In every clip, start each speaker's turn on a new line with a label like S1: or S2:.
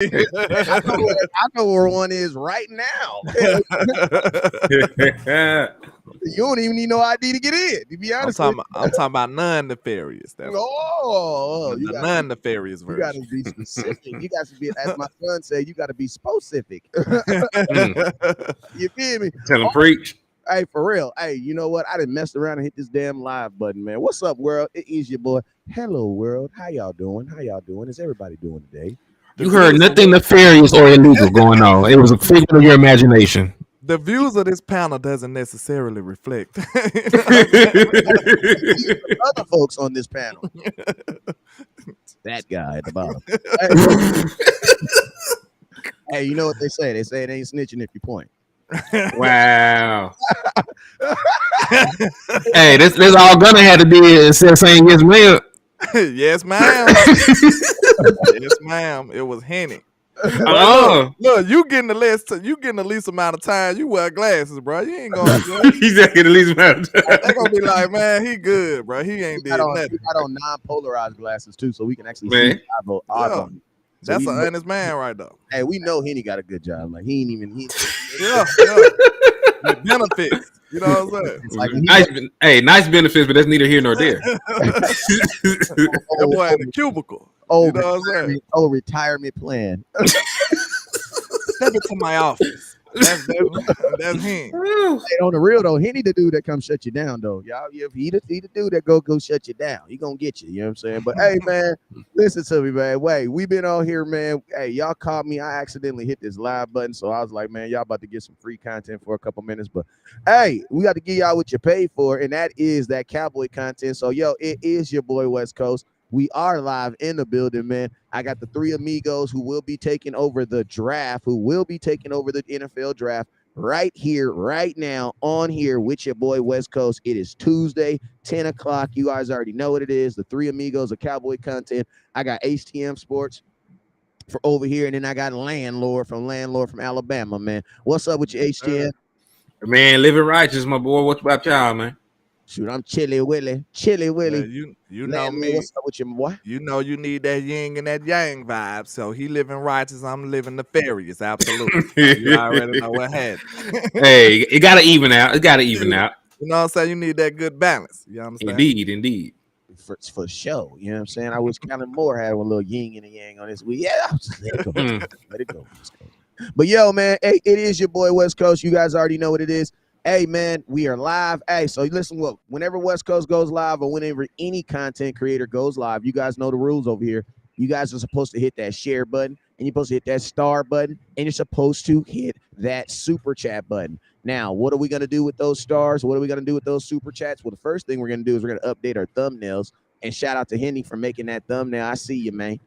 S1: I know where one is right now. You don't even need no ID to get in. To be honest with you.
S2: I'm talking about non-nefarious.
S1: You
S2: The
S1: got
S2: non-nefarious
S1: you got to
S2: version.
S1: be specific. You got to be, as my son said, you got to be specific. You feel me?
S3: Tell him preach.
S1: Hey, for real. Hey, you know what? I done messed around and hit this damn live button, man. What's up, world? It is your boy. Hello, world. How y'all doing? How y'all doing? Is everybody doing today?
S3: You heard nothing nefarious or illegal going on. It was a figment of your imagination.
S2: The views of this panel doesn't necessarily reflect.
S1: Other folks on this panel. That guy at the bottom. Hey, you know what they say? They say it ain't snitching if you point.
S3: Wow. Hey, this all Gunna had to do instead of saying yes, ma'am.
S2: Yes, ma'am. Yes, ma'am. It was Henny. Look, you getting the least amount of time. You wear glasses, bro. You ain't gonna.
S3: He's getting the least amount of time.
S2: They're gonna be like, man, he good, bro. He ain't did nothing.
S1: He got on non-polarized glasses too, so we can actually see eyeball.
S2: So that's an honest man right there.
S1: Hey, we know Henny got a good job. Like he ain't even
S2: yeah. With benefits. You know what I'm
S3: saying? Nice benefits, but that's neither here nor there.
S2: That boy in the cubicle. You know what I'm saying?
S1: Retirement plan.
S2: Step into my office. That's him.
S1: Hey, on the real though, Henny the dude that come shut you down though. Y'all, if he the dude that go shut you down, he gonna get you. You know what I'm saying? But hey, man, listen to me, man. Wait, we been on here, man. Hey, y'all caught me. I accidentally hit this live button, so I was like, man, y'all about to get some free content for a couple minutes. But hey, we got to give y'all what you pay for, and that is that cowboy content. So yo, it is your boy West Coast. We are live in the building, man. I got the three amigos who will be taking over the draft, who will be taking over the NFL draft right here, right now, on here with your boy West Coast. It is Tuesday, 10 o'clock. You guys already know what it is. The three amigos of cowboy content. I got HTM Sports for over here, and then I got Landlord from Alabama, man. What's up with you, HTM?
S3: Man, living righteous, my boy. What about y'all, man?
S1: Shoot, I'm Chilly Willy. Chilly Willy.
S2: You know me.
S1: What's up with your boy?
S2: You know you need that yin and that yang vibe. So he living righteous, I'm living nefarious. Absolutely. You already know what happened.
S3: Hey, it gotta even out. It gotta even out.
S2: You know what I'm saying? You need that good balance. You understand?
S3: Indeed.
S1: For sure. You know what I'm saying? I wish Kellen Moore had a little yin and a yang on this week. Yeah, let it go. Let it go. But yo, man, hey, it is your boy West Coast. You guys already know what it is. Hey, man, we are live. Hey, so listen, look, whenever West Coast goes live or whenever any content creator goes live, you guys know the rules over here. You guys are supposed to hit that share button, and you're supposed to hit that star button, and you're supposed to hit that super chat button. Now, what are we going to do with those stars? What are we going to do with those super chats? Well, the first thing we're going to do is we're going to update our thumbnails, and shout out to Henny for making that thumbnail. I see you, man.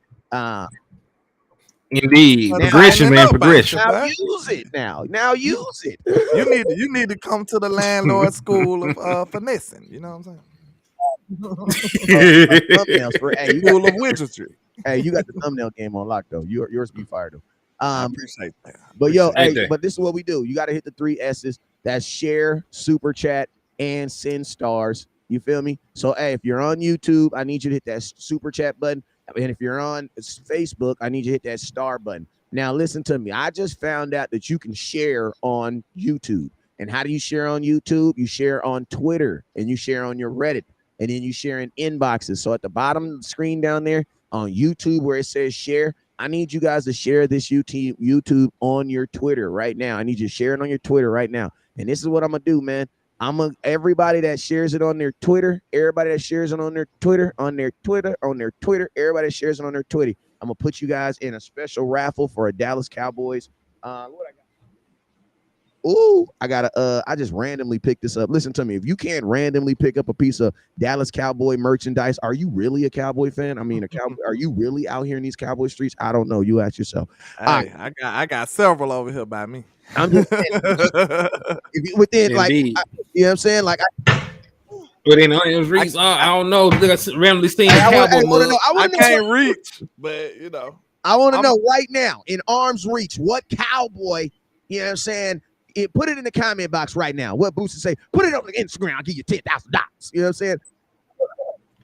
S3: Indeed, progression, man, progression.
S1: Now use it. Now use it.
S2: You need to come to the landlord school of finessing. You know what I'm saying?
S1: Thumbnails for
S2: school of wizardry.
S1: Hey, you got the thumbnail game on lock though. Yours be fired though.
S2: I appreciate that.
S1: But but this is what we do. You got to hit the 3 S's. That's share, super chat, and send stars. You feel me? So hey, if you're on YouTube, I need you to hit that super chat button. And if you're on Facebook, I need you to hit that star button. Now, listen to me. I just found out that you can share on YouTube. And how do you share on YouTube? You share on Twitter, and you share on your Reddit, and then you share in inboxes. So at the bottom of the screen down there on YouTube where it says share, I need you guys to share this YouTube on your Twitter right now. I need you to share it on your Twitter right now. And this is what I'm going to do, man. Everybody that shares it on their Twitter, everybody that shares it on their Twitter, everybody that shares it on their Twitter, I'm gonna put you guys in a special raffle for a Dallas Cowboys. I just randomly picked this up. Listen to me. If you can't randomly pick up a piece of Dallas Cowboy merchandise, are you really a Cowboy fan? I mean, are you really out here in these Cowboy streets? I don't know. You ask yourself.
S2: Hey, I got several over here by me.
S1: I'm just saying, within like, you know what I'm saying? Like,
S3: within reach, I don't know. Randomly seeing Cowboy mug.
S2: I can't reach, but you know,
S1: I want to know right now, in arm's reach, what Cowboy, you know what I'm saying? Put it in the comment box right now. What Booster say? Put it on the Instagram. I'll give you $10,000. You know what I'm saying?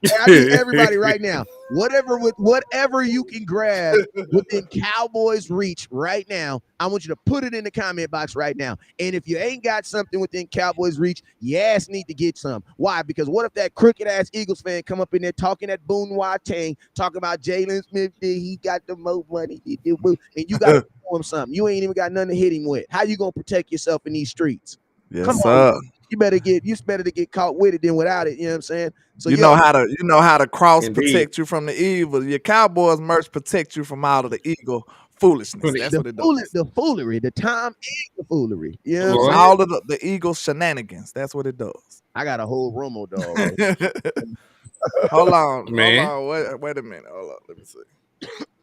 S1: I need everybody right now. Whatever you can grab within Cowboys' reach right now, I want you to put it in the comment box right now. And if you ain't got something within Cowboys' reach, your ass need to get some. Why? Because what if that crooked ass Eagles fan come up in there talking that Boone Tang, talking about Jalen Smith, he got the most money, and you got to throw him something. You ain't even got nothing to hit him with. How you gonna protect yourself in these streets?
S2: Yes,
S1: Come
S2: sir.
S1: on. You better to get caught with it than without it. You know what I'm saying? So
S2: you know how to cross protect you from the evil. Your Cowboys merch protect you from all of the eagle foolishness. That's what it does.
S1: The foolery, the time and the foolery. You know what I'm saying?
S2: All of the eagle shenanigans. That's what it does.
S1: I got a whole Romo dog.
S2: Hold on, man. Wait a minute. Hold on. Let me see.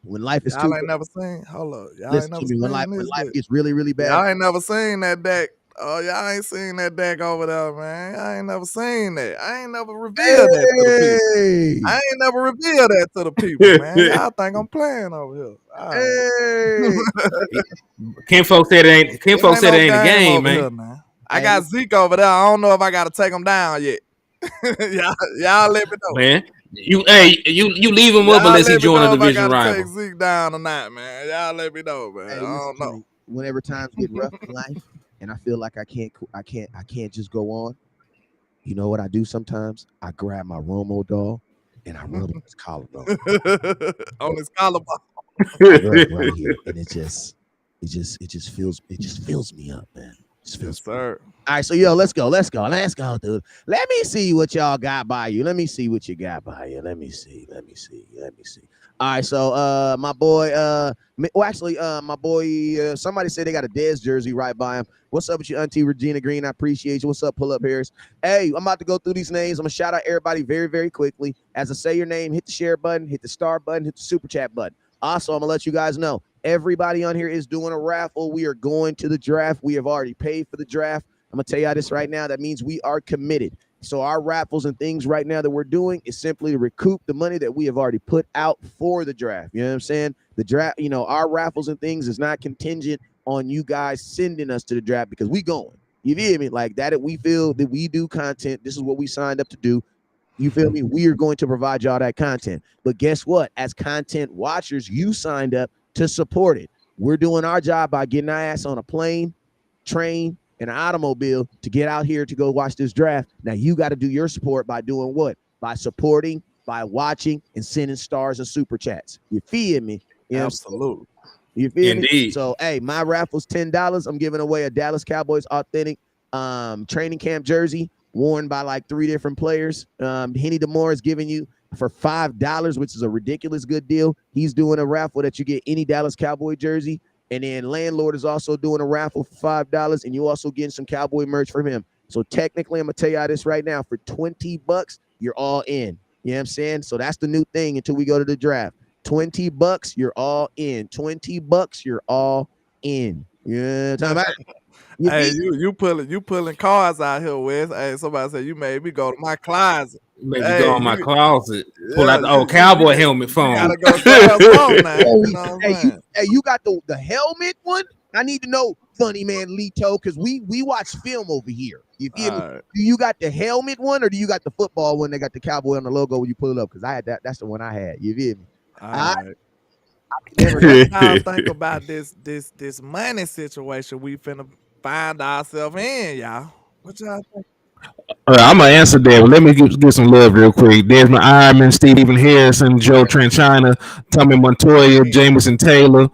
S1: When life is
S2: y'all ain't never seen. Hold up. Y'all
S1: listen
S2: ain't never
S1: to me. When life gets really, really bad.
S2: Y'all ain't never seen that deck. Oh, y'all ain't seen that deck over there, man. I ain't never seen that. I ain't never revealed that to the people. I ain't never revealed that to the people, man. Y'all think I'm playing over here.
S1: Hey.
S3: Ken folks said it ain't. Folks said it ain't a game, man.
S2: Here, I got Zeke over there. I don't know if I got to take him down yet. y'all let me know,
S3: man. You leave him up unless he join the division rival.
S2: Take Zeke down or not, man. Y'all let me know, man. I don't know.
S1: Whenever times get rough in life, and I feel like I can't just go on. You know what I do sometimes? I grab my Romo doll and I rub his collarbone.
S2: On his collarbone.
S1: right here. And it just fills me up, man.
S2: Yes, sir.
S1: All right, so let's go, dude. Let me see what y'all got by you. Let me see what you got by you. Let me see. All right, so my boy, my boy, somebody said they got a Dez jersey right by him. What's up with you, Auntie Regina Green? I appreciate you. What's up, Pull Up Harris? Hey, I'm about to go through these names. I'm gonna shout out everybody very, very quickly. As I say your name, hit the share button, hit the star button, hit the super chat button. Also, I'm gonna let you guys know everybody on here is doing a raffle. We are going to the draft. We have already paid for the draft. I'm gonna tell you this right now. That means we are committed. So our raffles and things right now that we're doing is simply to recoup the money that we have already put out for the draft. You know what I'm saying? The draft, our raffles and things is not contingent on you guys sending us to the draft because we going. You feel me? Like that, we feel that we do content. This is what we signed up to do. You feel me? We are going to provide y'all that content. But guess what? As content watchers, you signed up to support it. We're doing our job by getting our ass on a plane, train, and an automobile to get out here to go watch this draft. Now you got to do your support by doing what? By supporting, by watching, and sending stars and super chats. You feel me? You know
S2: Absolutely.
S1: You feel
S3: Indeed.
S1: me? So hey, my raffle's $10. I'm giving away a Dallas Cowboys authentic training camp jersey worn by like 3 different players. Henny DeMore is giving you for $5, which is a ridiculous good deal. He's doing a raffle that you get any Dallas Cowboy jersey. And then Landlord is also doing a raffle for $5, and you also getting some Cowboy merch from him. So technically, I'm gonna tell y'all this right now: for $20, you're all in. You know what I'm saying? So that's the new thing until we go to the draft. $20, you're all in. $20, you're all in. Yeah, talking about.
S2: Hey, you pulling cards out here, Wes. Hey, somebody said you made me go to my closet.
S3: Maybe go in my closet, pull out the old cowboy helmet phone.
S2: Gotta go grab phone now.
S1: You got the helmet one? I need to know, funny man Lito, because we watch film over here. You feel me? Do you got the helmet one or do you got the football one that got the cowboy on the logo when you pull it up? Because I had that. That's the one I had. You feel me?
S2: All right. I think about this money situation we finna find ourselves in, y'all. What y'all think?
S3: I'm gonna answer that. But let me get some love real quick. Desmond Ironman, Stephen Harrison, Joe Tranchina, Tommy Montoya, Jameson Taylor,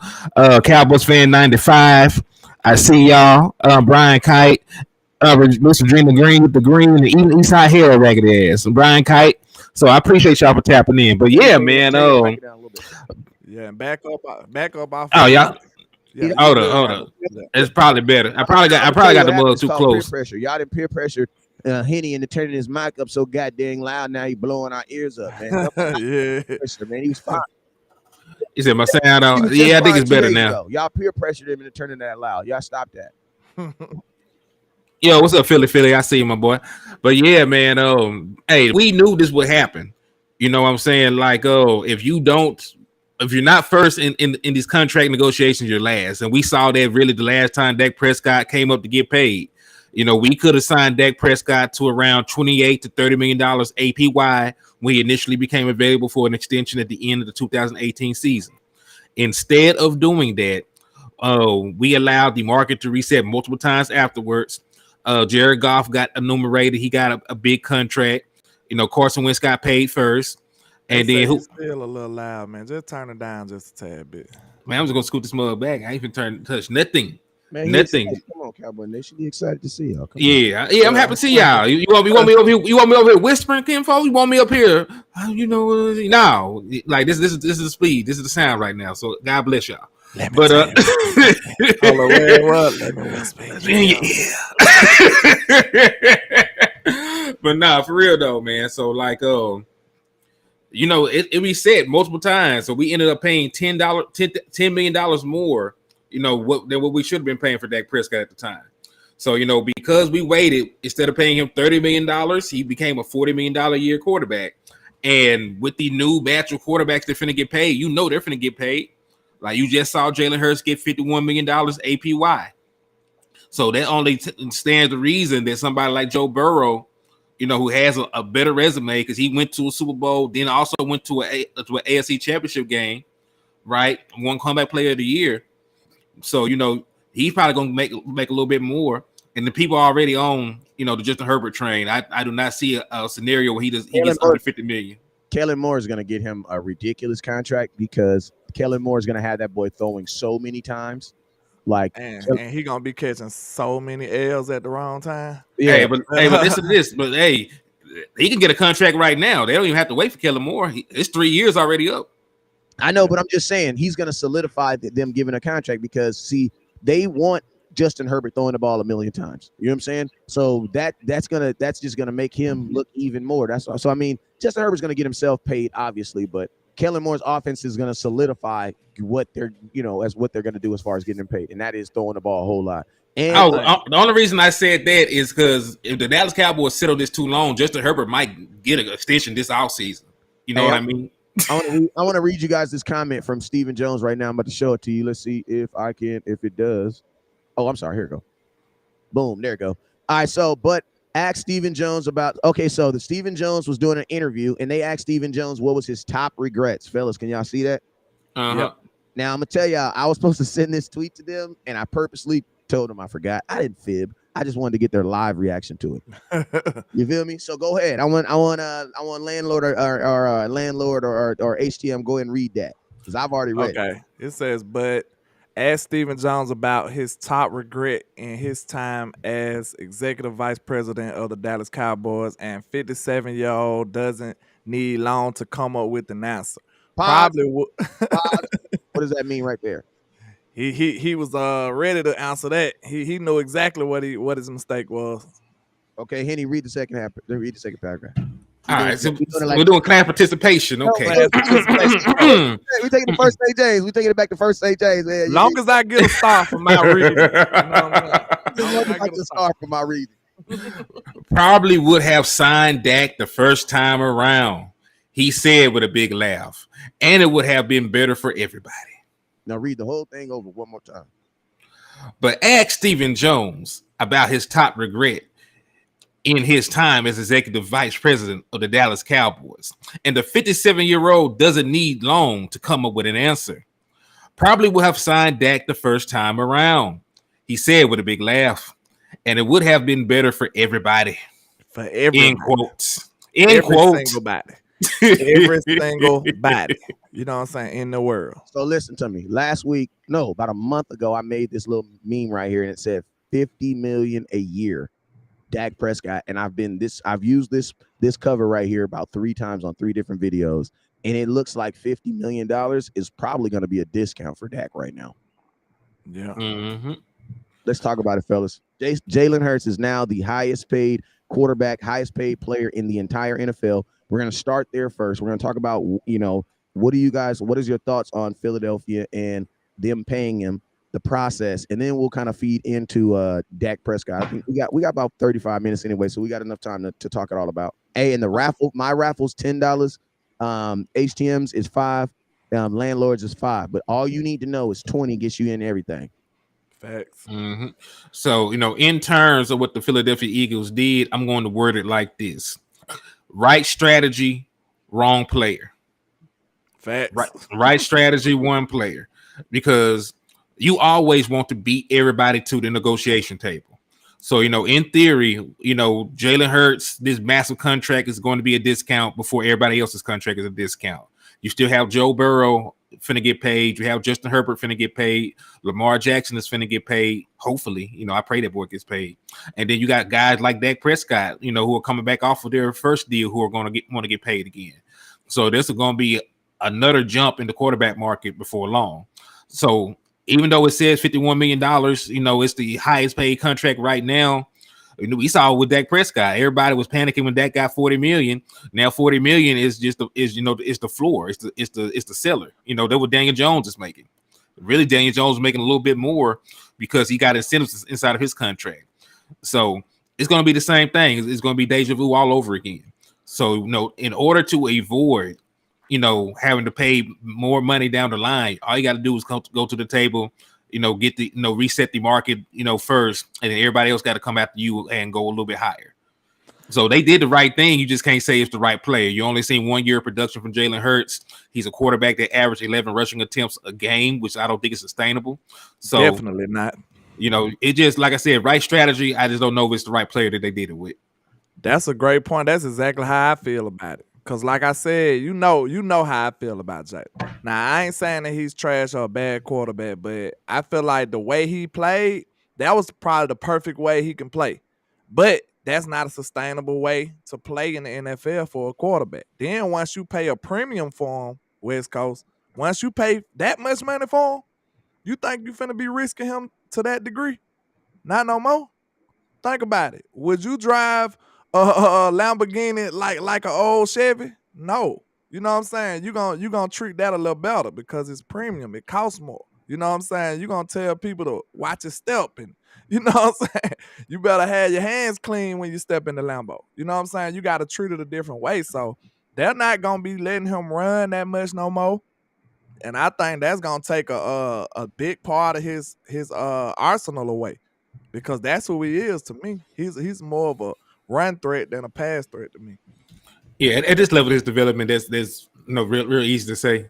S3: Cowboys fan 95. I see y'all. Brian Kite, Mr. Dreamer Green with the green and the East High hair ragged ass. Brian Kite. So I appreciate y'all for tapping in. But yeah, man.
S2: Yeah, back up off.
S3: Oh, y'all. Yeah, hold up. It's probably better. I probably got the mug too close.
S1: Peer pressure. Y'all didn't peer pressure Henny into turning his mic up so goddamn loud. Now he blowing our ears up, man.
S2: Yeah,
S1: man, he was fine.
S3: He said my sound out. Yeah, I think it's better now.
S1: Y'all peer pressured him into turning that loud. Y'all stop that.
S3: Yo, what's up, Philly? I see you, my boy. But yeah, man. Hey, we knew this would happen. You know what I'm saying? Like, if you're not first in these contract negotiations, you're last. And we saw that really the last time Dak Prescott came up to get paid. We could have signed Dak Prescott to around $28 to $30 million APY when he initially became available for an extension at the end of the 2018 season. Instead of doing that, we allowed the market to reset multiple times afterwards. Jared Goff got enumerated. He got a big contract. Carson Wentz got paid first. And then
S2: who? Still a little loud, man. Just turn it down just a tad bit.
S3: Man, I'm just gonna scoot this mug back. I ain't even touch nothing.
S1: Man,
S3: nothing.
S1: Come on, Cowboy Nation. Be excited to see y'all.
S3: Yeah, I'm happy to see y'all. You want me over here? You want me over here whispering, Kinfolk? You want me up here? No. Like this is the speed. This is the sound right now. So God bless y'all.
S2: Let me whisper.
S3: But nah, for real though, man. So like, it reset multiple times. So we ended up paying $10 million more. Than what we should have been paying for Dak Prescott at the time. So, because we waited, instead of paying him $30 million, he became a $40 million a year quarterback. And with the new batch of quarterbacks that finna get paid, they're finna get paid. Like you just saw Jalen Hurts get $51 million APY. So that only stands the reason that somebody like Joe Burrow, who has a better resume because he went to a Super Bowl, then also went to an AFC Championship game, right? One comeback player of the year. So, he's probably going to make a little bit more. And the people already own, the Justin Herbert train. I do not see a scenario where he gets under $50 million.
S1: Kellen Moore is going to get him a ridiculous contract because Kellen Moore is going to have that boy throwing so many times.
S2: And he going to be catching so many L's at the wrong time.
S3: Yeah. Hey, but listen to this. But, hey, he can get a contract right now. They don't even have to wait for Kellen Moore. It's 3 years already up.
S1: I know, but I'm just saying he's going to solidify them giving a contract because, see, they want Justin Herbert throwing the ball a million times. You know what I'm saying? So that's just gonna make him look even more. So I mean, Justin Herbert's gonna get himself paid, obviously, but Kellen Moore's offense is gonna solidify what they're gonna do as far as getting him paid, and that is throwing the ball a whole lot. And
S3: the only reason I said that is because if the Dallas Cowboys sit on this too long, Justin Herbert might get an extension this offseason. You know what I mean?
S1: I want to read you guys this comment from Stephen Jones right now. I'm about to show it to you. Let's see if it does. Oh, I'm sorry. Here we go. Boom. There we go. All right. So, but ask Stephen Jones about, so the Stephen Jones was doing an interview and they asked Stephen Jones what was his top regrets. Fellas, can y'all see that?
S3: Uh-huh. Yep.
S1: Now, I'm going to tell y'all, I was supposed to send this tweet to them and I purposely told them I forgot. I didn't fib. I just wanted to get their live reaction to it. You feel me? So go ahead. I want landlord or landlord or HTM. Go ahead and read that because I've already read.
S2: Okay. It says, but ask Stephen Jones about his top regret in his time as executive vice president of the Dallas Cowboys, and 57-year-old doesn't need long to come up with an answer. Probably would.
S1: What does that mean right there?
S2: He was ready to answer that. He knew exactly what his mistake was.
S1: Okay, Henny, read the second half. Read the second paragraph.
S3: All right, so we're doing class participation. Okay.
S1: We taking the first AJs. We taking it back to first AJs, man.
S2: Long as I get a star for my reading.
S3: Probably would have signed Dak the first time around. He said with a big laugh, and it would have been better for everybody.
S1: Now read the whole thing over one more time.
S3: But ask Stephen Jones about his top regret in his time as executive vice president of the Dallas Cowboys. And the 57-year-old doesn't need long to come up with an answer. Probably would have signed Dak the first time around. He said with a big laugh, and it would have been better for everybody.
S2: For everybody.
S3: In quotes.
S2: Single body. Every single body. You know what I'm saying? In the world.
S1: So listen to me. About a month ago, I made this little meme right here, and it said $50 million a year. Dak Prescott, and I've used this cover right here about 3 times on 3 different videos, and it looks like $50 million is probably going to be a discount for Dak right now.
S2: Yeah.
S3: Mm-hmm.
S1: Let's talk about it, fellas. Jalen Hurts is now the highest paid quarterback, highest paid player in the entire NFL. We're going to start there first. We're going to talk about, what is your thoughts on Philadelphia and them paying him, the process, and then we'll kind of feed into Dak Prescott. I think we got about 35 minutes anyway, so we got enough time to talk it all about. Hey, and the raffle, my raffle's $10. HTM's is $5. Landlords is $5. But all you need to know is 20 gets you in everything.
S2: Facts.
S3: Mm-hmm. So, in terms of what the Philadelphia Eagles did, I'm going to word it like this: right strategy, wrong player. Right,
S2: Facts.
S3: right strategy, one player, because you always want to beat everybody to the negotiation table. So, in theory, Jalen Hurts, this massive contract is going to be a discount before everybody else's contract is a discount. You still have Joe Burrow finna get paid. You have Justin Herbert finna get paid. Lamar Jackson is finna get paid. Hopefully, I pray that boy gets paid. And then you got guys like Dak Prescott, who are coming back off of their first deal, who are going to want to get paid again. So this is going to be another jump in the quarterback market before long. So even though it says $51 million, it's the highest paid contract right now. We saw with Dak Prescott, everybody was panicking when Dak got $40 million. Now $40 million is it's the floor, it's the seller. That what Daniel Jones is making. Really, Daniel Jones is making a little bit more because he got incentives inside of his contract. So it's going to be the same thing. It's going to be deja vu all over again. So in order to avoid having to pay more money down the line, all you got to do is go to the table, get the, reset the market, first, and then everybody else got to come after you and go a little bit higher. So they did the right thing. You just can't say it's the right player. You only seen 1 year of production from Jalen Hurts. He's a quarterback that averaged 11 rushing attempts a game, which I don't think is sustainable. So
S2: definitely not.
S3: It just, like I said, right strategy. I just don't know if it's the right player that they did it with.
S2: That's a great point. That's exactly how I feel about it. Cause like I said, you know how I feel about Jalen. Now I ain't saying that he's trash or a bad quarterback, but I feel like the way he played, that was probably the perfect way he can play. But that's not a sustainable way to play in the NFL for a quarterback. Then once you pay a premium for him, West Coast, once you pay that much money for him, you think you finna be risking him to that degree? Not no more. Think about it. Would you drive a Lamborghini like an old Chevy? No. You know what I'm saying? You gonna treat that a little better because it's premium. It costs more. You know what I'm saying? You're gonna tell people to watch your step, and you know what I'm saying? You better have your hands clean when you step in the Lambo. You know what I'm saying? You gotta treat it a different way. So they're not gonna be letting him run that much no more. And I think that's gonna take a big part of his arsenal away. Because that's who he is to me. He's more of a run threat than a pass threat to me.
S3: Yeah, at this level of his development, that's real easy to say.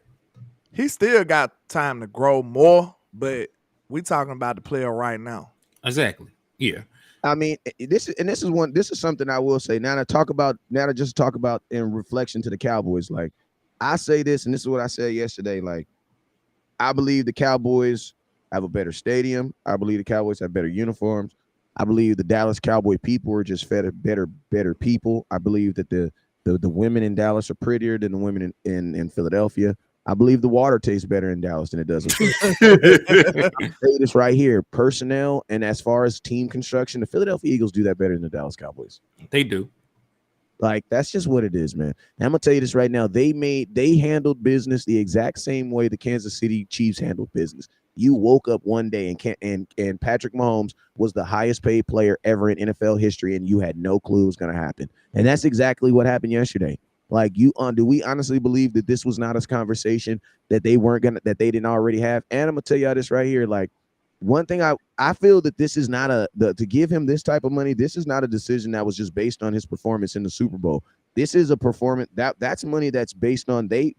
S2: He still got time to grow more, but we talking about the player right now.
S3: Exactly. Yeah.
S1: I mean, this is something I will say. Now to just talk about in reflection to the Cowboys. Like, I say this, and this is what I said yesterday. Like, I believe the Cowboys have a better stadium. I believe the Cowboys have better uniforms. I believe the Dallas Cowboy people are just better people. I believe that the women in Dallas are prettier than the women in Philadelphia. I believe the water tastes better in Dallas than it does in Philadelphia. I'll say this right here: personnel and as far as team construction, the Philadelphia Eagles do that better than the Dallas Cowboys.
S3: They do.
S1: Like, that's just what it is, man. And I'm gonna tell you this right now: they handled business the exact same way the Kansas City Chiefs handled business. You woke up one day and Patrick Mahomes was the highest paid player ever in NFL history, and you had no clue it was going to happen. And that's exactly what happened yesterday. Like, do we honestly believe that this was not a conversation that they didn't already have? And I'm gonna tell y'all this right here. Like, one thing I feel that this is not to give him this type of money. This is not a decision that was just based on his performance in the Super Bowl. This is a performance that's money that's based on they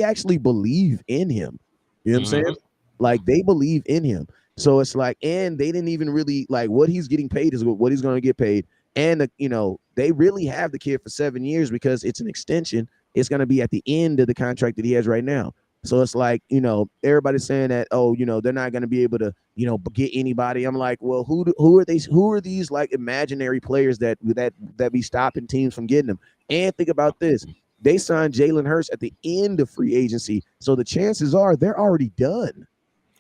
S1: actually believe in him. You know what I'm saying? Like, they believe in him. So it's like, and they didn't even really like what he's getting paid is what he's going to get paid. And, they really have the kid for 7 years because it's an extension. It's going to be at the end of the contract that he has right now. So it's like, everybody's saying that, they're not going to be able to, get anybody. I'm like, well, who are these like imaginary players that be stopping teams from getting them? And think about this. They signed Jalen Hurts at the end of free agency. So the chances are they're already done.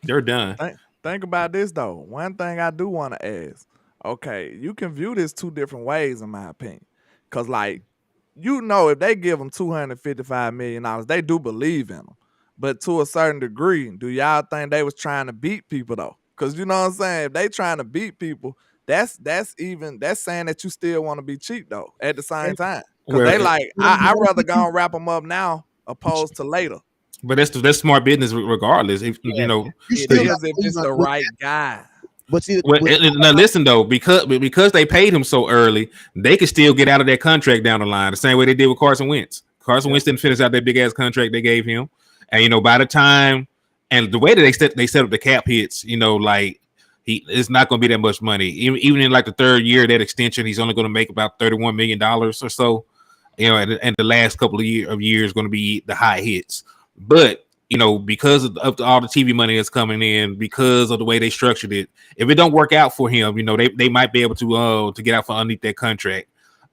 S3: They're done.
S2: Think about this, though. One thing I do want to ask. Okay, you can view this two different ways, in my opinion. Because, like, if they give them $255 million, they do believe in them. But to a certain degree, do y'all think they was trying to beat people, though? Because, you know what I'm saying? If they trying to beat people, that's saying that you still want to be cheap, though, at the same time. Because they like, I'd rather go and wrap them up now opposed to later.
S3: But that's smart business regardless. If
S2: it is if it's the right guy.
S1: But see,
S3: now listen though, because they paid him so early, they could still get out of that contract down the line, the same way they did with Carson Wentz. Carson Wentz didn't finish out that big ass contract they gave him, and by the time and the way that they set up the cap hits, like it's not going to be that much money. Even in like the third year of that extension, he's only going to make about $31 million or so. And the last couple of years going to be the high hits, but. Because of all the TV money that's coming in, because of the way they structured it, if it don't work out for him, they might be able to get out from underneath that contract,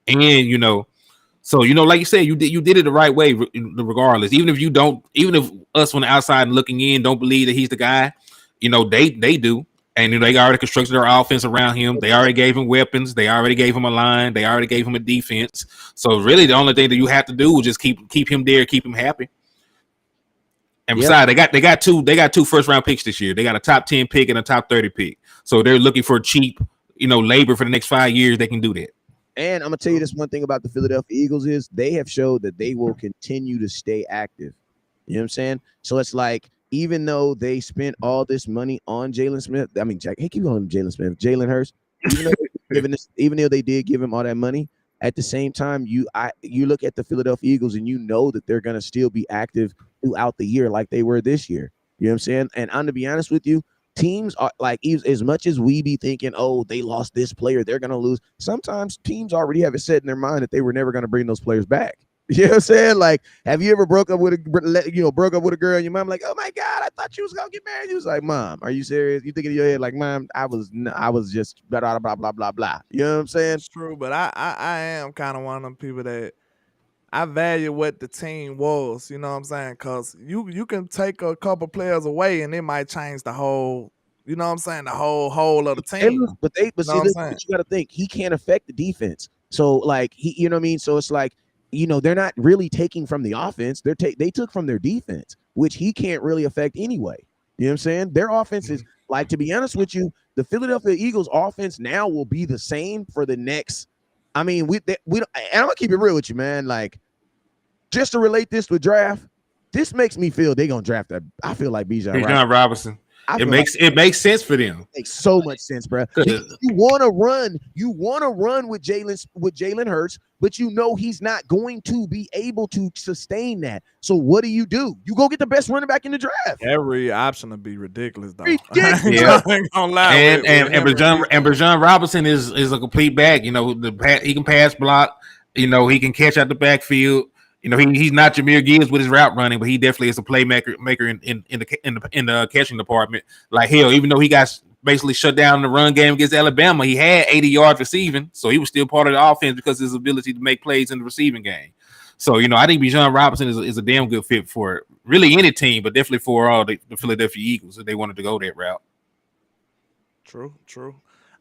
S3: and so like you said, you did it the right way, regardless. Even if us on the outside looking in don't believe that he's the guy, they do, and they already constructed their offense around him. They already gave him weapons. They already gave him a line. They already gave him a defense. So really, the only thing that you have to do is just keep him there, keep him happy. And besides, they got two first round picks this year. They got a top 10 pick and a top 30 pick. So they're looking for cheap, labor for the next 5 years. They can do that.
S1: And I'm gonna tell you this one thing about the Philadelphia Eagles is they have showed that they will continue to stay active. You know what I'm saying? So it's like even though they spent all this money on Jalen Smith, keep calling him Jalen Smith, Jalen Hurts. Even though they did give him all that money, at the same time, you look at the Philadelphia Eagles and you know that they're gonna still be active throughout the year like they were this year. You know what I'm saying? And I'm to be honest with you, teams are like, as much as we be thinking, oh, they lost this player, they're gonna lose. Sometimes teams already have it set in their mind that they were never gonna bring those players back. You know what I'm saying? Like, have you ever broke up with a girl and your mom like, oh my God, I thought you was gonna get married? You was like, Mom, are you serious? You thinking in your head like, Mom, I was just blah blah blah blah blah. You know what I'm saying?
S2: It's true, but I am kind of one of them people that I value what the team was, you know what I'm saying? Because you can take a couple players away and it might change the whole, you know what I'm saying, the whole of the team.
S1: But you got to think he can't affect the defense. So like you know what I mean? So it's like, they're not really taking from the offense. They took from their defense, which he can't really affect anyway. You know what I'm saying? Their offense is like, to be honest with you, the Philadelphia Eagles offense now will be the same for the next. I mean, we and I'm gonna keep it real with you, man. Like, just to relate this with draft, this makes me feel they're gonna draft that. I feel like Bijan
S3: Robinson. It makes sense for them.
S1: It makes so much sense, bro. You want to run with Jalen Hurts, but he's not going to be able to sustain that. So what do? You go get the best running back in the draft.
S2: Every option would be ridiculous, though.
S1: Ridiculous.
S3: I ain't gonna lie. And Bijan Robinson is a complete back. He can pass block. He can catch out the backfield. He's not Jahmyr Gibbs with his route running, but he definitely is a playmaker in the catching department. Like, hell, even though he got basically shut down in the run game against Alabama, he had 80 yards receiving, so he was still part of the offense because of his ability to make plays in the receiving game. So, I think Bijan Robinson is a damn good fit for really any team, but definitely for the Philadelphia Eagles if they wanted to go that route.
S2: True.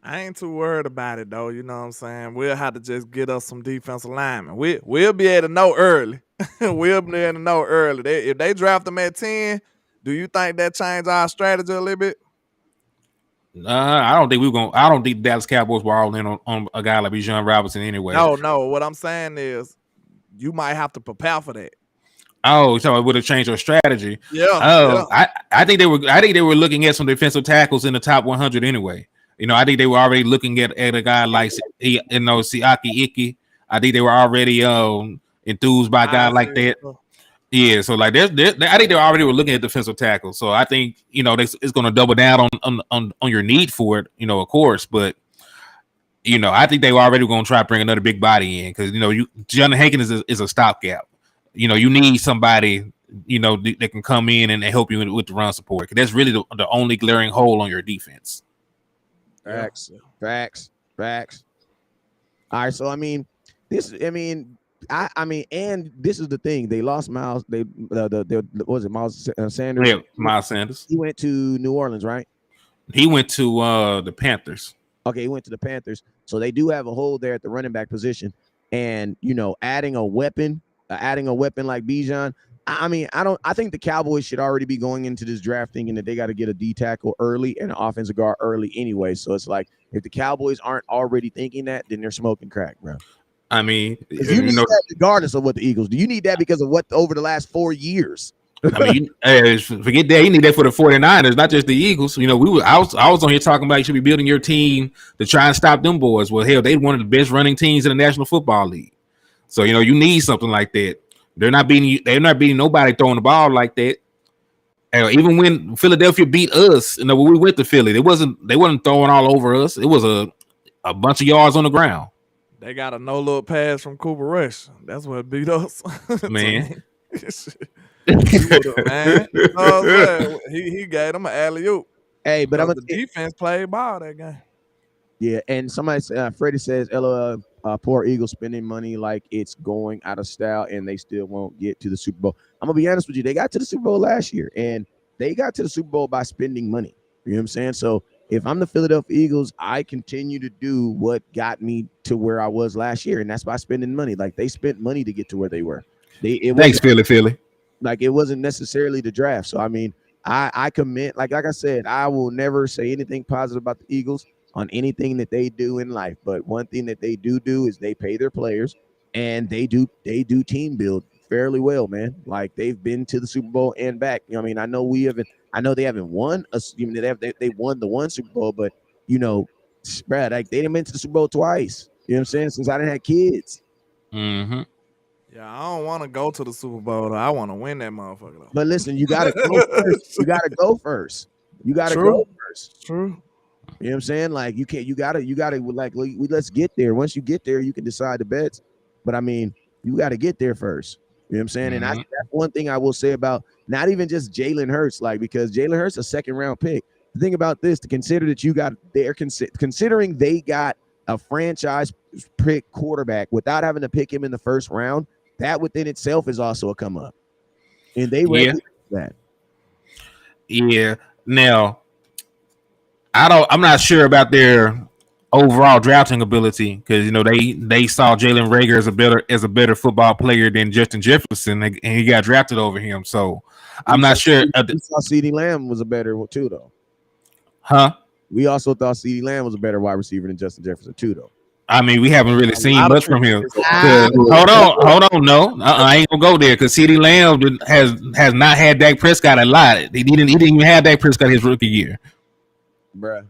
S2: I ain't too worried about it, though. You know what I'm saying? We'll have to just get us some defensive linemen. We'll be able to know early. If they draft them at 10, do you think that changed our strategy a little bit?
S3: I don't think the Dallas Cowboys were all in on a guy like Bijan Robinson anyway.
S2: No. What I'm saying is you might have to prepare for that.
S3: Oh, so it would have changed your strategy.
S2: Yeah.
S3: Oh, yeah. I think they were looking at some defensive tackles in the top 100 anyway. I think they were already looking at a guy like Siaki Ike. I think they were already enthused by a guy like that. Yeah, so like I think they already were looking at defensive tackle. So I think it's going to double down on your need for it. Of course, but I think they were already going to try to bring another big body in because Jonathan Hankins is a stopgap. You need somebody that can come in and help you with the run support because that's really the only glaring hole on your defense.
S1: Facts. All right, so and this is the thing. They lost Miles. Was it Miles Sanders?
S3: Yeah, Miles Sanders.
S1: He went to New Orleans, right?
S3: He went to the Panthers.
S1: Okay, he went to the Panthers. So they do have a hole there at the running back position, and adding a weapon like Bijan. I think the Cowboys should already be going into this draft thinking that they got to get a D tackle early and an offensive guard early anyway. So it's like if the Cowboys aren't already thinking that, then they're smoking crack, bro.
S3: You need
S1: that regardless of what the Eagles do. You need that because of what over the last 4 years.
S3: I mean, forget that. You need that for the 49ers, not just the Eagles. You know, I was on here talking about you should be building your team to try and stop them boys. Well, hell, they one of the best running teams in the National Football League. So, you know, you need something like that. They're not beating nobody throwing the ball like that. Even when Philadelphia beat us, you know, when we went to Philly, they wasn't throwing all over us. It was a bunch of yards on the ground.
S2: They got a no look pass from Cooper Rush. That's what beat us.
S3: Man.
S2: Man. He gave them an alley oop.
S1: Hey, but
S2: the defense played ball that game.
S1: Yeah, and somebody Freddie says, "LOL, poor Eagles spending money like it's going out of style, and they still won't get to the Super Bowl." I'm gonna be honest with you; they got to the Super Bowl last year, and they got to the Super Bowl by spending money. You know what I'm saying? So if I'm the Philadelphia Eagles, I continue to do what got me to where I was last year, and that's by spending money. Like they spent money to get to where they were.
S3: Thanks, Philly.
S1: Like it wasn't necessarily the draft. So I mean, I commit. Like I said, I will never say anything positive about the Eagles on anything that they do in life. But one thing that they do is they pay their players, and they do team build fairly well, man. Like they've been to the Super Bowl and back. You know, I mean, I know they haven't won they won the one Super Bowl, but you know, Brad, like they didn't been to the Super Bowl twice. You know what I'm saying? Since I didn't have kids.
S3: Mm-hmm.
S2: Yeah, I don't want to go to the Super Bowl. I want to win that motherfucker. Though.
S1: But listen, you gotta go first. You gotta go first. You gotta go first.
S2: True.
S1: You know what I'm saying? Like you can't. You gotta. Like let's get there. Once you get there, you can decide the bets. But I mean, you got to get there first. You know what I'm saying? Mm-hmm. And that's one thing I will say about not even just Jalen Hurts, like because Jalen Hurts a second round pick. The thing about this, to consider that you got there, considering they got a franchise pick quarterback without having to pick him in the first round, that within itself is also a come up. And they that.
S3: Yeah. Now, I'm not sure about their overall drafting ability because you know they saw Jalen Reagor as a better football player than Justin Jefferson, and he got drafted over him. So I'm not sure.
S1: We saw CeeDee Lamb was a better one too, though.
S3: Huh?
S1: We also thought CeeDee Lamb was a better wide receiver than Justin Jefferson too, though.
S3: I mean, we haven't really seen much from him. Hold on, no, I ain't gonna go there because CeeDee Lamb has not had Dak Prescott a lot. He didn't even have Dak Prescott his rookie year.
S1: Bruh,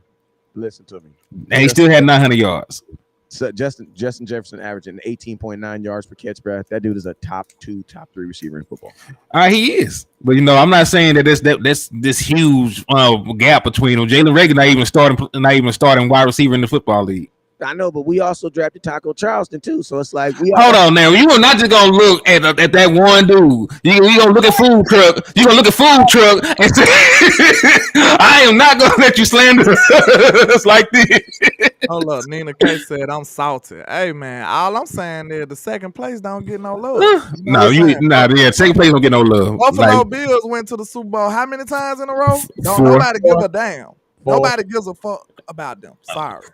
S1: listen to me.
S3: And he still had 900 yards.
S1: So Justin Jefferson averaging 18.9 yards per catch, bruh. That dude is a top 2, top 3 receiver in football.
S3: He is. But, you know, I'm not saying that that's this huge gap between them. Jalen Reagor not even starting wide receiver in the football league.
S1: I know, but we also drafted Taco Charleston too, so it's like
S3: hold on now. You are not just gonna look at that one dude. You gonna look at food truck. You gonna look at food truck and say, "I am not gonna let you slander us like this."
S2: Hold up, Nina K said I'm salty. Hey man, all I'm saying is the second place don't get no love.
S3: Second place don't get no love.
S2: Buffalo Bills went to the Super Bowl how many times in a row? Nobody give a damn. Nobody gives a fuck about them. Sorry.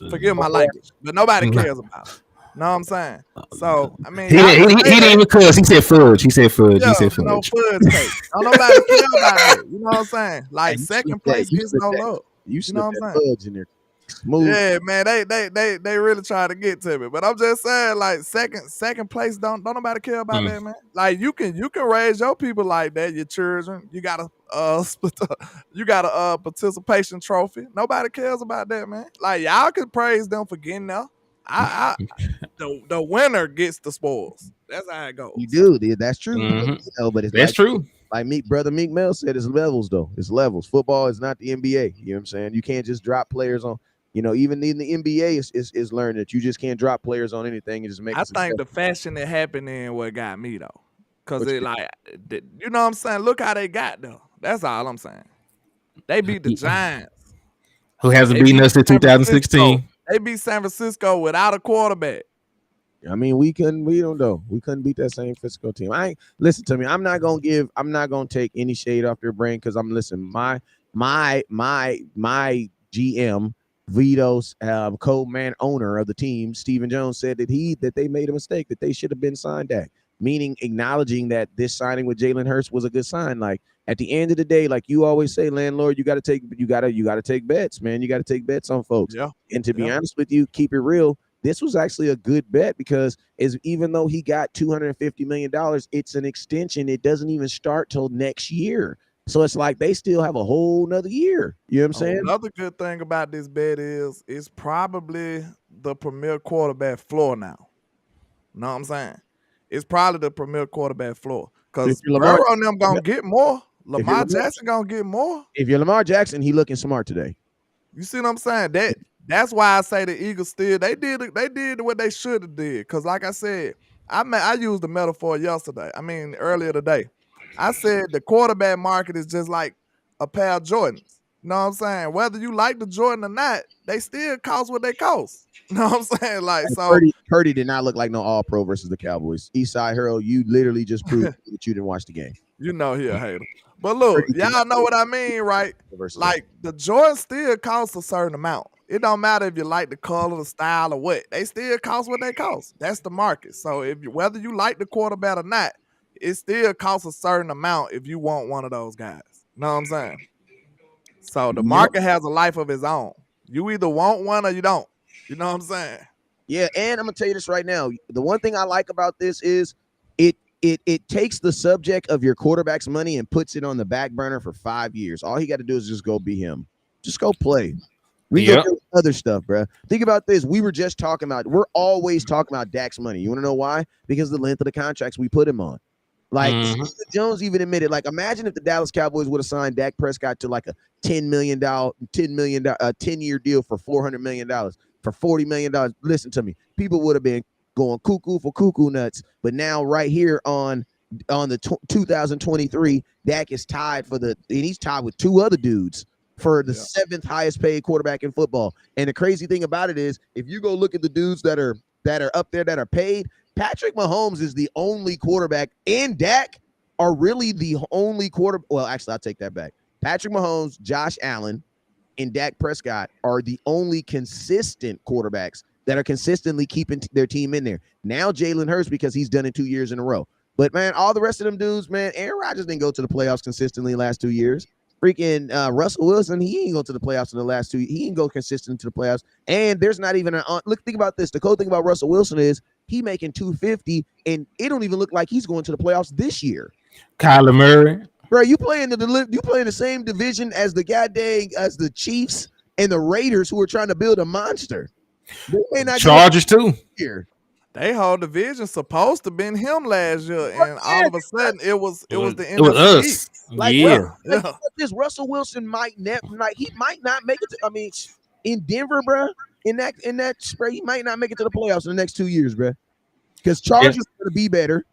S2: Forgive my language. But nobody cares about them. Know what I'm saying? So, I mean. He
S3: didn't even cuss. He said fudge.
S2: Yeah, he said fudge. No fudge cake. Don't nobody care about it. You know what I'm saying? Like, second place gets no love.
S1: You know what I'm saying? Fudge in there. Smooth.
S2: Yeah, man, they really try to get to me, but I'm just saying, like second place don't nobody care about that, man. Like you can raise your people like that, your children. You got a participation trophy. Nobody cares about that, man. Like y'all can praise them for getting there. The winner gets the spoils. That's how it goes.
S1: You do, that's true.
S3: Mm-hmm.
S1: You know, but it's
S3: that's true.
S1: Like brother Meek Mill said, it's levels though. It's levels. Football is not the NBA. You know what I'm saying? You can't just drop players on. You know, even in the NBA is learning that you just can't drop players on anything and just make.
S2: I think the fashion that happened in what got me though, because you know what I'm saying. Look how they got though. That's all I'm saying. They beat the Giants,
S3: who hasn't beaten us since 2016.
S2: They beat San Francisco without a quarterback.
S1: I mean, we couldn't beat that San Francisco team. Listen to me. I'm not gonna take any shade off their brain because my GM. Vito's co-man owner of the team, Stephen Jones, said that they made a mistake, that they should have been signed Dak, meaning acknowledging that this signing with Jalen Hurts was a good sign. Like at the end of the day, like you always say, landlord, you got to take bets, man. You got to take bets on folks.
S2: Yeah.
S1: And to be honest with you, keep it real. this was actually a good bet because even though he got $250 million, it's an extension. It doesn't even start till next year. So it's like they still have a whole nother year. You know what I'm saying?
S2: Another good thing about this bet is it's probably the premier quarterback floor now. Know what I'm saying? It's probably the premier quarterback floor. Because Burrow and them gonna get more. Lamar Jackson gonna get more.
S1: If you're Lamar Jackson, he looking smart today.
S2: You see what I'm saying? That's why I say the Eagles still they did what they should have did. Cause like I said, I used the metaphor yesterday. I mean earlier today. I said the quarterback market is just like a pair of Jordans. You know what I'm saying? Whether you like the Jordan or not, they still cost what they cost. You know what I'm saying? Like so
S1: Purdy did not look like no all pro versus the Cowboys. Eastside Harold, you literally just proved that you didn't watch the game.
S2: You know he a hater. But look, y'all know what I mean, right? Like the Jordan still cost a certain amount. It don't matter if you like the color, the style, or what. They still cost what they cost. That's the market. So whether you like the quarterback or not, it still costs a certain amount if you want one of those guys. Know what I'm saying? So the market has a life of its own. You either want one or you don't. You know what I'm saying?
S1: Yeah, and I'm gonna tell you this right now. The one thing I like about this is it takes the subject of your quarterback's money and puts it on the back burner for 5 years. All he got to do is just go be him. Just go play. We go do other stuff, bro. Think about this. We're always talking about Dak's money. You want to know why? Because of the length of the contracts we put him on. Like Jones even admitted, like, imagine if the Dallas Cowboys would have signed Dak Prescott to like a $10 million 10-year deal for $400 million, for $40 million. Listen to me. People would have been going cuckoo for cuckoo nuts. But now right here on the 2023, Dak is tied and he's tied with two other dudes for the seventh highest paid quarterback in football. And the crazy thing about it is, if you go look at the dudes that are up there that are paid, Patrick Mahomes is the only quarterback, and Dak are really the only well, actually, I'll take that back. Patrick Mahomes, Josh Allen, and Dak Prescott are the only consistent quarterbacks that are consistently keeping their team in there. Now Jalen Hurts, because he's done it 2 years in a row. But, man, all the rest of them dudes, man, Aaron Rodgers didn't go to the playoffs consistently the last 2 years. Freaking Russell Wilson, he ain't go to the playoffs in the last 2 years. He ain't go consistent to the playoffs. And there's not even think about this. The cool thing about Russell Wilson is he making $250, and it don't even look like he's going to the playoffs this year.
S3: Kyler Murray.
S1: Bro, you playing the same division as the Chiefs and the Raiders, who are trying to build a monster. They may not
S3: Chargers too.
S1: Here.
S2: They whole division supposed to been him last year, and all of a sudden it was the
S3: it was us.
S1: Like,
S3: yeah.
S1: This Russell Wilson might not make it to, I mean, in Denver, bro, in that spray, he might not make it to the playoffs in the next 2 years, bro. Because Chargers are going to be better.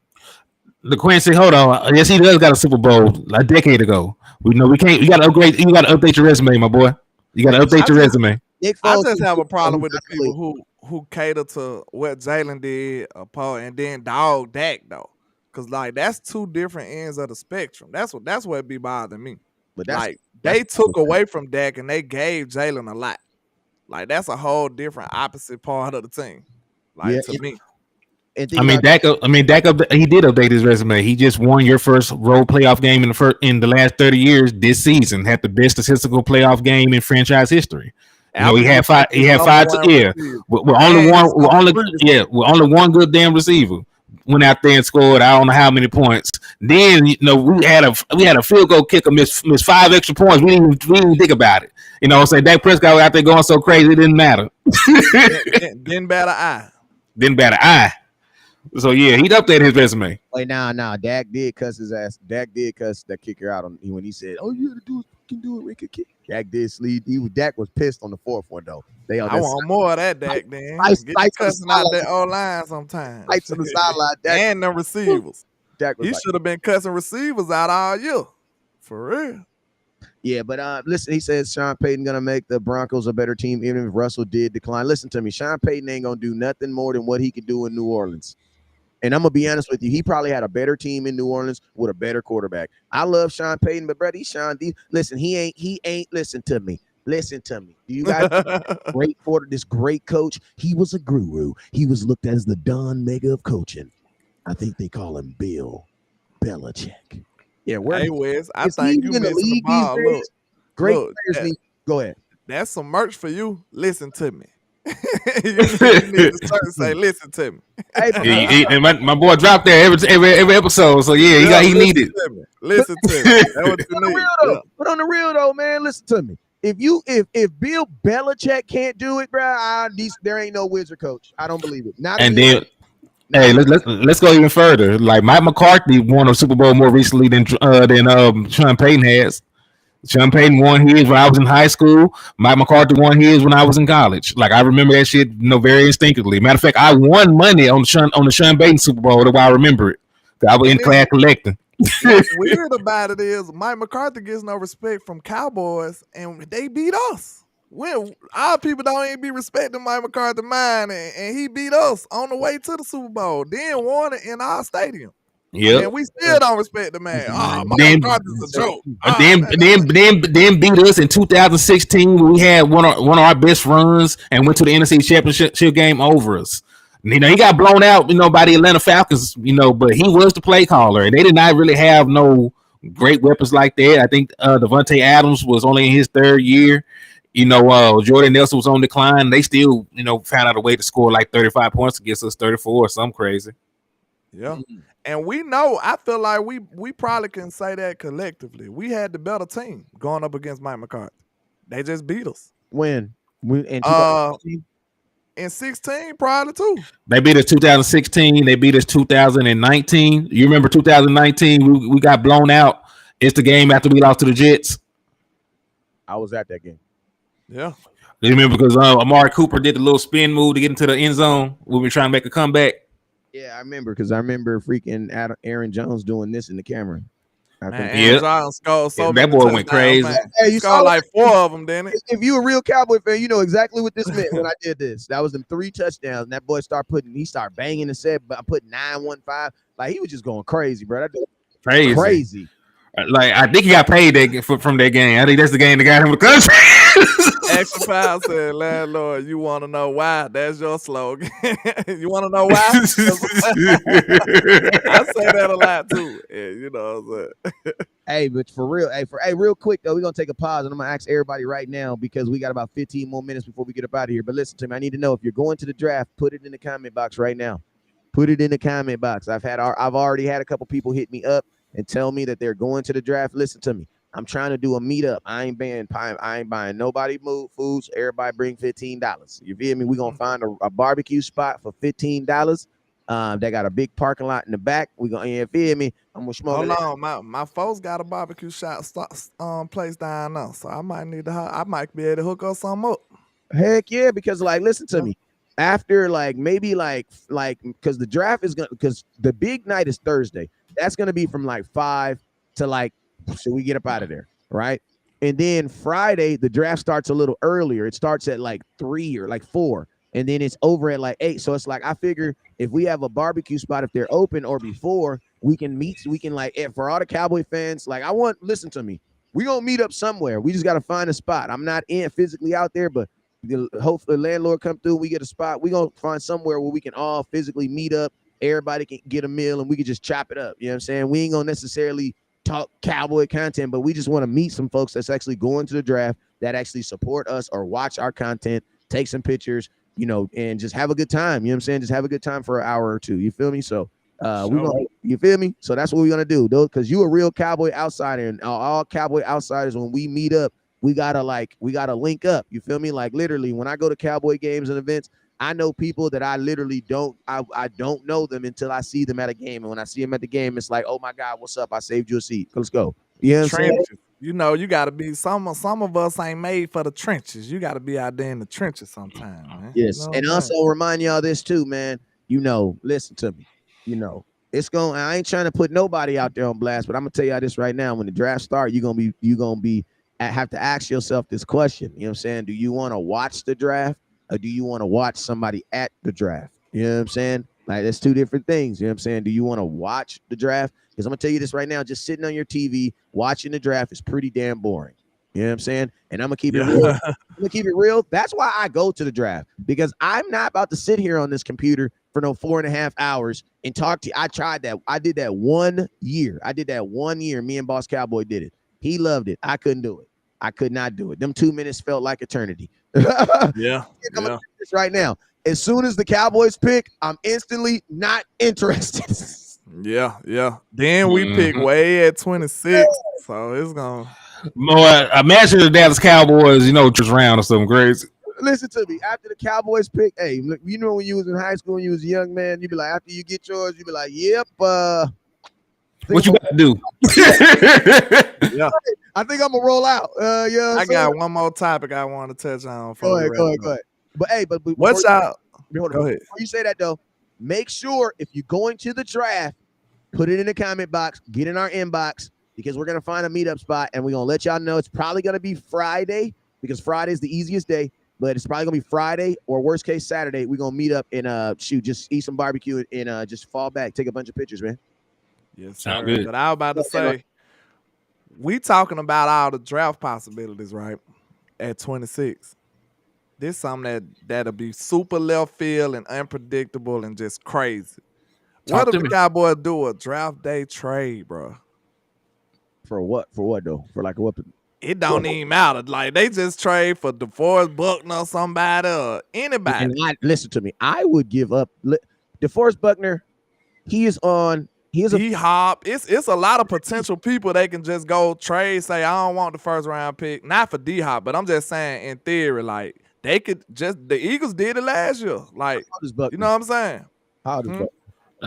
S3: The Quincy, hold on. Yes, he does got a Super Bowl a decade ago. We can't. You got to upgrade. You got to update your resume, my boy. You got to update your resume.
S2: I just have a problem with the people who cater to what Jalen did, and then dog Dak though, because like that's two different ends of the spectrum. That's what it be bothering me. But they took away from Dak and they gave Jalen a lot. Like that's a whole different opposite part of the team. Like to me.
S3: Dak. He did update his resume. He just won your first road playoff game in the last 30 years. This season had the best statistical playoff game in franchise history. You know, he had five. Yeah, we're only one good damn receiver went out there and scored. I don't know how many points. Then we had a field goal kicker miss 5 extra points. We didn't even think about it. You know, say Dak Prescott was out there going so crazy it didn't matter.
S2: Didn't bat an eye.
S3: So yeah, he'd update his resume.
S1: Wait, nah. Dak did cuss his ass. Dak did cuss that kicker out when he said, "Oh, you had to do it. Can do it. We could kick." Dak did sleep. Dak was pissed on the fourth one though.
S2: I want more of that, Dak. Then get cussing out that old line sometimes.
S1: Lights on the sideline,
S2: and the receivers.
S1: He
S2: should have been cussing receivers out all year, for real.
S1: Yeah, but listen, he says Sean Payton gonna make the Broncos a better team, even if Russell did decline. Listen to me, Sean Payton ain't gonna do nothing more than what he could do in New Orleans. And I'm gonna be honest with you, he probably had a better team in New Orleans with a better quarterback. I love Sean Payton, but brother, listen, he ain't. Listen to me. Do you guys this great coach? He was a guru. He was looked at as the Don Mega of coaching. I think they call him Bill Belichick. Yeah,
S2: Wes, I think you missing the ball. Look,
S1: great players. Go ahead.
S2: That's some merch for you. Listen to me. you need to start say, listen to me.
S1: Hey,
S3: And my boy dropped there every episode. So yeah, he
S2: listen
S3: needed.
S2: to me. Listen to me. That's what you need. Yeah.
S1: but on the real though, man, listen to me. If Bill Belichick can't do it, bro, there ain't no wizard coach. I don't believe it. Not
S3: And
S1: again.
S3: then hey, let's go even further. Like Mike McCarthy won a Super Bowl more recently than Sean Payton has. Sean Payton won his when I was in high school. Mike McCarthy won his when I was in college. Like I remember that shit, very instinctively. Matter of fact, I won money on the Sean Payton Super Bowl. That's why I remember it. I was in class collecting.
S2: What's weird about it is Mike McCarthy gets no respect from Cowboys, and they beat us. When our people don't even be respecting Mike McCarthy mine, and he beat us on the way to the Super Bowl, then won it in our stadium.
S3: Yeah,
S2: and we still don't respect the man. Mike McCarthy's a joke.
S3: Then beat us in 2016 when we had one of our best runs and went to the NFC Championship game over us. He got blown out, by the Atlanta Falcons, but he was the play caller, and they did not really have no great weapons like that. I think Devontae Adams was only in his third year. Jordan Nelson was on decline. They still, found out a way to score like 35 points against us, 34 or something crazy.
S2: Yeah. And we know, I feel like we probably can say that collectively. We had the better team going up against Mike McCarthy. They just beat us.
S1: When?
S2: In 16, probably too.
S3: They beat us 2016. They beat us 2019. You remember 2019? We got blown out. It's the game after we lost to the Jets.
S1: I was at that game.
S2: Yeah.
S3: You remember because Amari Cooper did the little spin move to get into the end zone. We were trying to make a comeback.
S1: Yeah, I remember because I remember freaking Aaron Jones doing this in the camera.
S2: Aaron Jones scored so
S3: that boy went crazy.
S2: Hey, you saw like 4 of them, didn't it?
S1: If you a real Cowboy fan, you know exactly what this meant when I did this. That was them 3 touchdowns. And that boy started banging the set, but I put 9-1-5. Like he was just going crazy, bro. That crazy.
S3: Like I think he got paid from that game. I think that's the game that got him the country.
S2: Extra Pound said, "Landlord, you want to know why? That's your slogan. You want to know why?" I say that a lot too. Yeah, you know what I'm saying.
S1: Hey, but for real, real quick though, we're gonna take a pause and I'm gonna ask everybody right now because we got about 15 more minutes before we get up out of here. But listen to me, I need to know if you're going to the draft, put it in the comment box right now. Put it in the comment box. I've already had a couple people hit me up and tell me that they're going to the draft. Listen to me. I'm trying to do a meetup. I ain't buying nobody foods. Everybody bring $15. You feel me? We're gonna find a barbecue spot for $15. They got a big parking lot in the back. We gonna, you feel me? I'm gonna smoke.
S2: Hold on, my folks got a barbecue place down now, so I might be able to hook us some up.
S1: Heck yeah, because like, listen to me. After maybe because the draft is because the big night is Thursday. That's gonna be from 5 to so we get up out of there, right? And then Friday, the draft starts a little earlier. It starts at 3 or 4, and then it's over at 8. So it's I figure if we have a barbecue spot, if they're open or before, we can meet. We can for all the Cowboy fans, listen to me. We gonna meet up somewhere. We just gotta find a spot. I'm not physically out there, but hopefully the landlord come through. We get a spot. We gonna find somewhere where we can all physically meet up. Everybody can get a meal and we can just chop it up. You know what I'm saying? We ain't gonna necessarily talk Cowboy content, but we just want to meet some folks that's actually going to the draft that actually support us or watch our content, take some pictures, and just have a good time. You know what I'm saying? Just have a good time for an hour or two. You feel me? So you feel me? So that's what we're gonna do, though, because you a real Cowboy outsider, and all Cowboy outsiders, when we meet up, we gotta link up. You feel me? Literally, when I go to Cowboy games and events, I know people that I literally don't know them until I see them at a game. And when I see them at the game, it's like, oh my God, what's up? I saved you a seat. Let's go. You know what I'm saying?
S2: You gotta be some of us ain't made for the trenches. You gotta be out there in the trenches sometime, man.
S1: Yes. And also remind y'all this too, man. Listen to me. I ain't trying to put nobody out there on blast, but I'm gonna tell y'all this right now. When the draft starts, you're gonna be have to ask yourself this question. You know what I'm saying? Do you want to watch the draft? Or do you want to watch somebody at the draft? You know what I'm saying? That's 2 different things. You know what I'm saying? Do you want to watch the draft? Because I'm going to tell you this right now, just sitting on your TV, watching the draft is pretty damn boring. You know what I'm saying? And I'm going to keep it real. I'm going to keep it real. That's why I go to the draft, because I'm not about to sit here on this computer for no 4.5 hours and talk to you. I tried that. I did that 1 year. Me and Boss Cowboy did it. He loved it. I couldn't do it. I could not do it. Them 2 minutes felt like eternity.
S2: Yeah.
S1: Right now, as soon as the Cowboys pick, I'm instantly not interested.
S2: Yeah. Then we pick way at 26, so it's gonna.
S3: More imagine the Dallas Cowboys, first round or something crazy.
S1: Listen to me. After the Cowboys pick, hey, look, you know when you was in high school and you was a young man, you'd be like, after you get yours, you'd be like, yep.
S3: What you got to do?
S2: Yeah.
S1: I think I'm gonna roll out.
S2: I got one more topic I want to touch on.
S1: Go ahead. But hey,
S2: what's out?
S1: Go ahead. Before you say that though, make sure if you're going to the draft, put it in the comment box, get in our inbox, because we're gonna find a meetup spot and we're gonna let y'all know it's probably gonna be Friday because Friday is the easiest day. But it's probably gonna be Friday or worst case Saturday. We're gonna meet up and just eat some barbecue and just fall back, take a bunch of pictures, man.
S2: Yes, sir. But I was about to say, we talking about all the draft possibilities, right? At 26. This is something that'll be super left field and unpredictable and just crazy. What if the Cowboys do a draft day trade, bro?
S1: For what? For what though? For like what?
S2: It don't even matter. Like they just trade for DeForest Buckner or somebody or anybody.
S1: And listen to me. I would give up DeForest Buckner. He is
S2: D-Hop. It's a lot of potential people they can just go trade. Say I don't want the first round pick, not for D-Hop, but I'm just saying in theory, like they could just the Eagles did it last year. Like you know what I'm saying?
S1: How old is Buckner?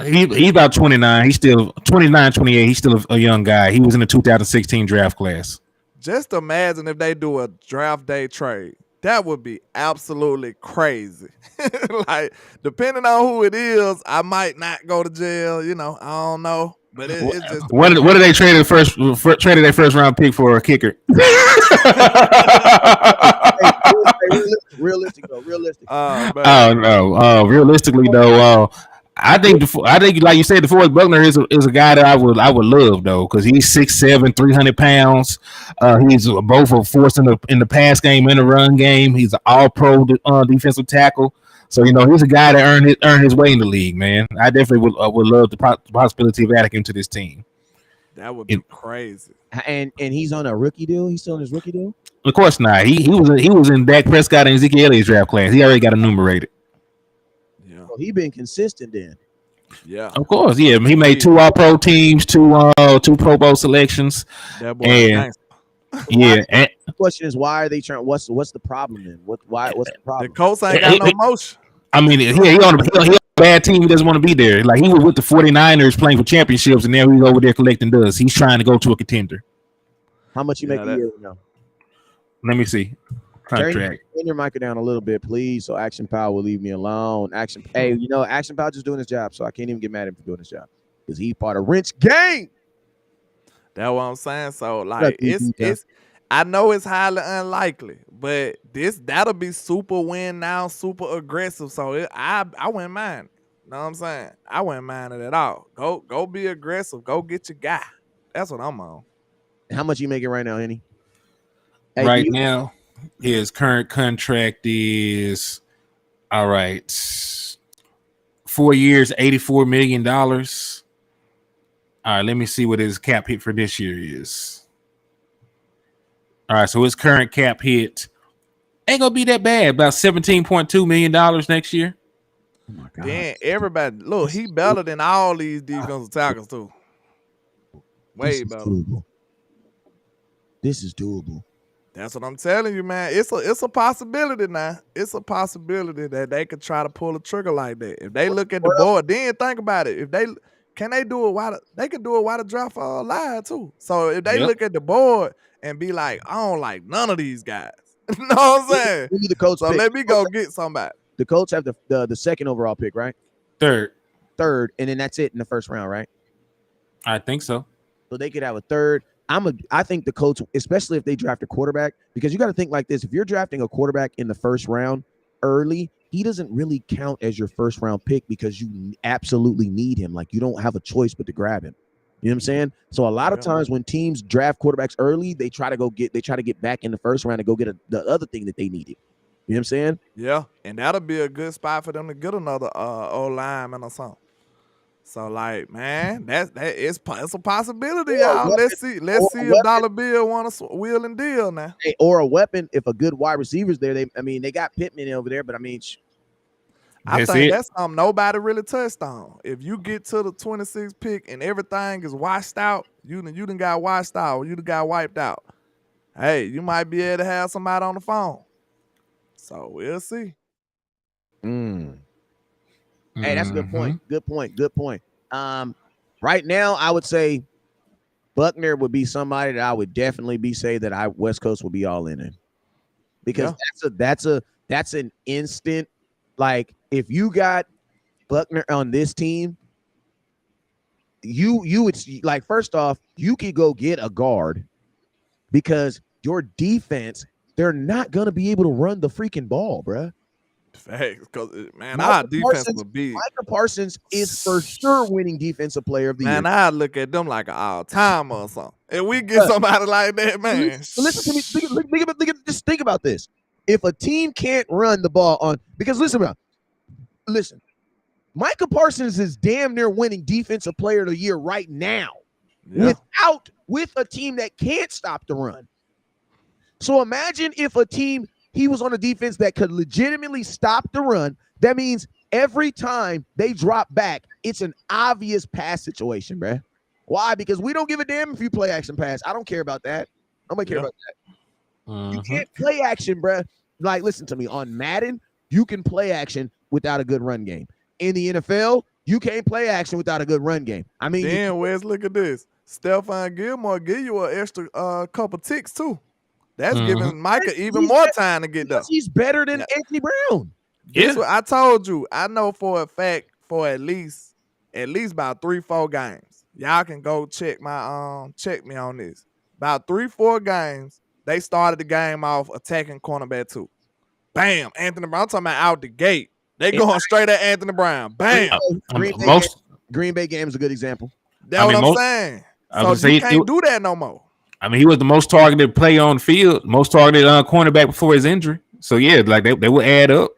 S3: He's about 29. He's still 29, 28. He's still a young guy. He was in the 2016 draft class.
S2: Just imagine if they do a draft day trade. That would be absolutely crazy. Like, depending on who it is, I might not go to jail. I don't know. But it's just
S3: what did they trade traded their first round pick for a kicker?
S1: Realistic though.
S3: Realistically though, I think like you said, DeForest Buckner is a guy that I would love though, because he's 6'7", 300 pounds. He's both a force in the pass game and the run game. He's an all-pro defensive tackle. So he's a guy that earned his way in the league, man. I definitely would love the possibility of adding him to this team.
S2: That would be crazy.
S1: And he's on a rookie deal. He's still on his rookie deal.
S3: Of course not. He was in Dak Prescott and Ezekiel Elliott's draft class. He already got enumerated.
S1: Well, he been consistent then.
S2: Yeah,
S3: of course. Yeah, he made 2 All-Pro teams, 2 Pro Bowl selections.
S2: That boy nice.
S3: Yeah.
S1: And the question is, why are they trying? What's the problem then? What's the problem?
S2: The Colts ain't got no motion.
S3: I mean, he on a bad team. He doesn't want to be there. Like he was with the 49ers playing for championships, and now he's over there collecting dust. He's trying to go to a contender.
S1: How much you make a year now?
S3: Let me see. Contract.
S1: Turn your mic down a little bit, please, so Action Power will leave me alone. Action Power just doing his job, so I can't even get mad at him for doing his job because he part of Wrench Gang.
S2: That's what I'm saying. So like, it's. I know it's highly unlikely, but that'll be super win now, super aggressive. So I wouldn't mind. You know what I'm saying? I wouldn't mind it at all. Go be aggressive. Go get your guy. That's what I'm on.
S1: How much you making right now, Henny?
S3: Right now, his current contract is all right. 4 years, $84 million. All right, let me see what his cap hit for this year is. All right, so his current cap hit ain't gonna be that bad. About $17.2 million next year.
S2: Oh my God! Damn, everybody, look, he better than all these defensive tackles too. Way better.
S1: This is doable.
S2: That's what I'm telling you, man. It's a possibility now. It's a possibility that they could try to pull a trigger like that. If they look at the board, then think about it. If they do it while they could do it while the draft live too. So if they look at the board and be like, I don't like none of these guys. You know what I'm saying?
S1: The Colts
S2: so
S1: pick.
S2: Let me go get somebody.
S1: The Colts have the second overall pick, right?
S3: Third,
S1: and then that's it in the first round, right?
S3: I think so.
S1: So they could have a third. I think the Colts, especially if they draft a quarterback, because you got to think like this: if you're drafting a quarterback in the first round early, he doesn't really count as your first round pick because you absolutely need him. Like you don't have a choice but to grab him. You know what I'm saying? So a lot of times when teams draft quarterbacks early, they try to get back in the first round and go get the other thing that they needed. You know what I'm saying?
S2: Yeah, and that'll be a good spot for them to get another O lineman or something. So like, man, it's a possibility,
S1: Or a
S2: y'all.
S1: weapon,
S2: Let's see
S1: or a
S2: if
S1: weapon,
S2: Dollar Bill want to wheel and deal now.
S1: or a weapon. If a good wide receiver's there, they got Pittman over there, but I mean,
S2: I
S3: That's
S2: think
S3: it.
S2: that's something nobody really touched on. If you get to the 26th pick and everything is washed out, you done got washed out, you done got wiped out. Hey, you might be able to have somebody on the phone. So we'll see.
S1: Hey, that's a good point.
S3: Mhm.
S1: Good point. Good point. Right now, I would say Buckner would be somebody that I would definitely be say that West Coast would be all in because
S2: Yeah.
S1: that's an instant. Like if you got Buckner on this team, you would like first off you could go get a guard because your defense they're not gonna be able to run the freaking ball, bruh.
S2: Facts, because man, our
S1: Micah
S2: defense
S1: Parsons,
S2: would be.
S1: Micah Parsons is for sure winning defensive player of the year.
S2: Man, I look at them like an all-timer or something. If we get somebody like that, man.
S1: Listen to me. Just think about this. If a team can't run the ball on, because listen, Micah Parsons is damn near winning defensive player of the year right now with a team that can't stop the run. So imagine if he was on a defense that could legitimately stop the run. That means every time they drop back, it's an obvious pass situation, bruh. Why? Because we don't give a damn if you play action pass. I don't care about that. Nobody care about that. You can't play action, bruh. Like, listen to me. On Madden, you can play action without a good run game. In the NFL, you can't play action without a good run game. I mean,
S2: then Wes, look at this. Stephon Gilmore give you an extra couple ticks too. That's giving Micah even more time to get there.
S1: He's better than Anthony Brown.
S2: This what I told you. I know for a fact for at least about 3-4 games. Y'all can go check me on this. About 3-4 games, they started the game off attacking cornerback 2. Bam, Anthony Brown. I'm talking about out the gate. They going straight at Anthony Brown. Bam.
S1: Green Bay game is a good example.
S2: That's what I'm saying. So you can't do that no more.
S3: I mean, he was the most targeted player on the field, most targeted cornerback before his injury. So yeah, like they will add up.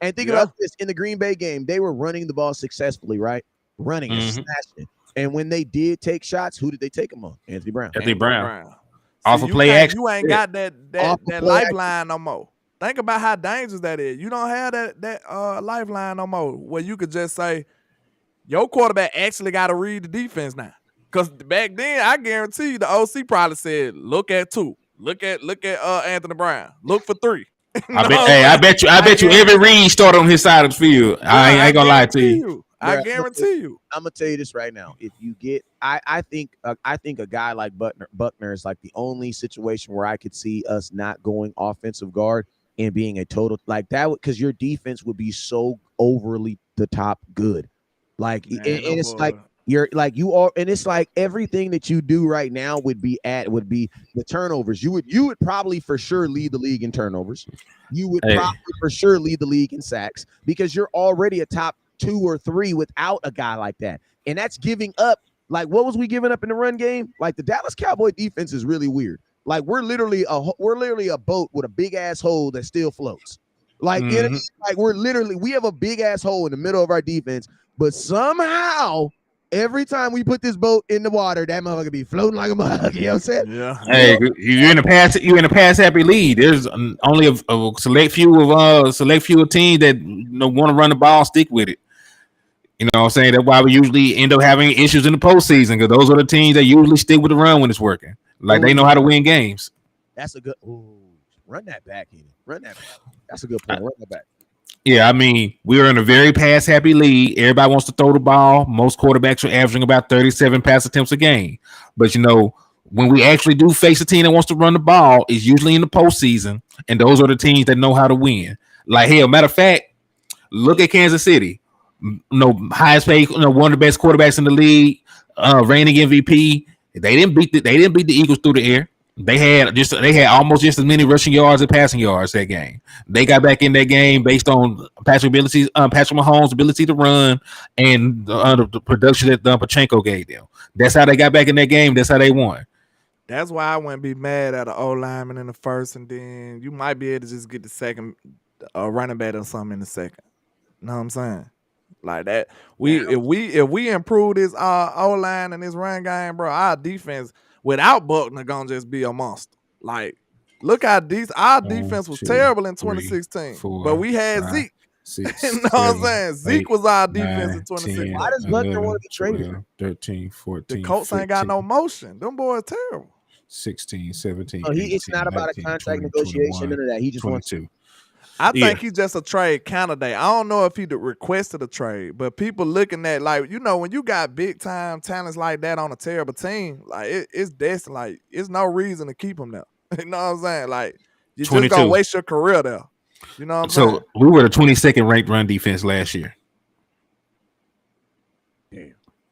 S1: And think about this: in the Green Bay game, they were running the ball successfully, right? Running and smashing. And when they did take shots, who did they take them on? Anthony Brown.
S3: Anthony Brown.
S2: Off of play action. You ain't got that lifeline no more. Think about how dangerous that is. You don't have that lifeline no more where you could just say, your quarterback actually got to read the defense now. Because back then, I guarantee you the OC probably said, look at 2. Look at Anthony Brown. Look for 3.
S3: I bet you every read started on his side of the field. I ain't gonna lie to you.
S2: I guarantee you.
S1: I'm gonna tell you this right now. If you get, I think a guy like Buckner is like the only situation where I could see us not going offensive guard and being a total like that, because your defense would be so overly the top good. Like, and it's like you're like you are, and it's like everything that you do right now would be the turnovers. You would probably for sure lead the league in turnovers. You would probably for sure lead the league in sacks because you're already a top 2 or 3 without a guy like that. And that's giving up. Like, what was we giving up in the run game? Like, the Dallas Cowboy defense is really weird. Like, we're literally a boat with a big ass hole that still floats. Like, we have a big ass hole in the middle of our defense, but somehow every time we put this boat in the water, that motherfucker be floating like a mug. You know what I'm saying?
S2: Yeah.
S3: Hey, you're in a pass happy league. There's only a select few of teams that want to run the ball, stick with it. You know what I'm saying? That's why we usually end up having issues in the postseason, because those are the teams that usually stick with the run when it's working. Like, they know how to win games.
S1: That's a good. Run that back, Henny. Run that back. That's a good point. Run that back.
S3: Yeah, I mean, we are in a very pass-happy league. Everybody wants to throw the ball. Most quarterbacks are averaging about 37 pass attempts a game. But, when we actually do face a team that wants to run the ball, it's usually in the postseason, and those are the teams that know how to win. Like, hell, matter of fact, look at Kansas City. Highest paid, one of the best quarterbacks in the league, reigning MVP. They didn't beat the Eagles through the air. They had almost just as many rushing yards as passing yards that game. They got back in that game based on Patrick Mahomes' ability to run and the production that Pachenko gave them. That's how they got back in that game. That's how they won.
S2: That's why I wouldn't be mad at an old lineman in the first, and then you might be able to just get the second running back or something in the second. You know what I'm saying? Like that.
S1: Now,
S2: If we improve this O line and this run game, bro, our defense without Buckner gonna just be a monster. Like, look how our
S3: 1,
S2: defense was
S3: 2,
S2: terrible in
S3: 3,
S2: 2016, but
S3: 4,
S2: we had
S3: 5,
S2: Zeke. You
S3: 6,
S2: know what I'm
S3: 7,
S2: saying? Zeke
S3: 8,
S2: was our defense in
S3: 9,
S1: why
S3: 10,
S2: 2016.
S1: does Buckner want
S3: 11,
S1: to be traded?
S3: 12, 13,
S2: The
S3: 14,
S2: Colts ain't got no
S3: 15,
S2: motion. Them boys terrible.
S3: 16, 17,
S1: Oh, it's
S3: 18,
S1: not about a
S3: 19,
S1: contract
S3: 20,
S1: negotiation,
S3: 21,
S1: none of that. He just wants
S3: 22.
S2: I
S3: Yeah.
S2: think he's just a trade candidate. I don't know if he requested a trade, but people looking at, like, when you got big time talents like that on a terrible team, like it's destined. Like, it's no reason to keep him there. You know what I'm saying? Like, you just gonna
S3: 22.
S2: waste your career there. You know what I'm saying?
S3: So we were the 22nd ranked run defense last year.